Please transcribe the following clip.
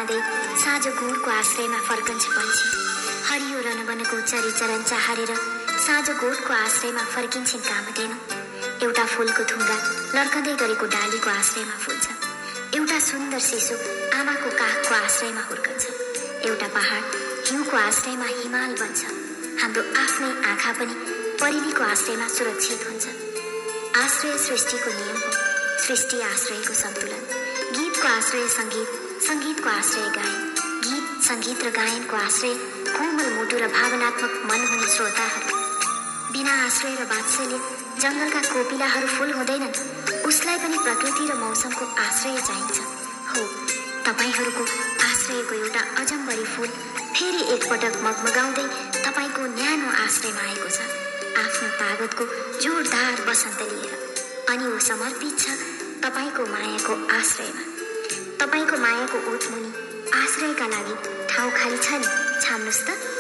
खाँदै साँझ गुडको आश्रयमा फर्कन्छ पन्छी। हरियो रनवनको चरिचरण चाहरेर साँझ गोठको आश्रयमा फर्किन्छन् कामधेनु। एउटा फूलको थुङ्गा लड्कँदै गरेको डालीको आश्रयमा फुल्छ। एउटा सुन्दर शिशु आमाको काखको आश्रयमा हुर्कन्छ। एउटा पहाड हिउँको आश्रयमा हिमाल बन्छ। हाम्रो आफ्नै आँखा पनि परिलीको आश्रयमा सुरक्षित हुन्छ। आश्रय सृष्टिको नियम हो, सृष्टि आश्रयको सन्तुलन। गीतको आश्रय सङ्गीत, सङ्गीतको आश्रय गायन। गीत, सङ्गीत र गायनको आश्रय कोमल मुटु र भावनात्मक मन हुने श्रोताहरू। बिना आश्रय र वात्सल्य जङ्गलका कोपिलाहरू फूल हुँदैनन्। उसलाई पनि प्रकृति र मौसमको आश्रय चाहिन्छ। हो, तपाईहरूको आश्रयको एउटा अजम्बरी फूल फेरि एकपटक मगमगाउँदै तपाईको न्यानो आश्रयमा आएको छ, आफ्नो तागतको जोरदार बसन्त लिएर। अनि ऊ समर्पित छ तपाईको मायाको आश्रयमा। तपाईको मायाको ओतमुनि आश्रयका लागि ठाउँ खाली छ नि, छाम्नुस् त।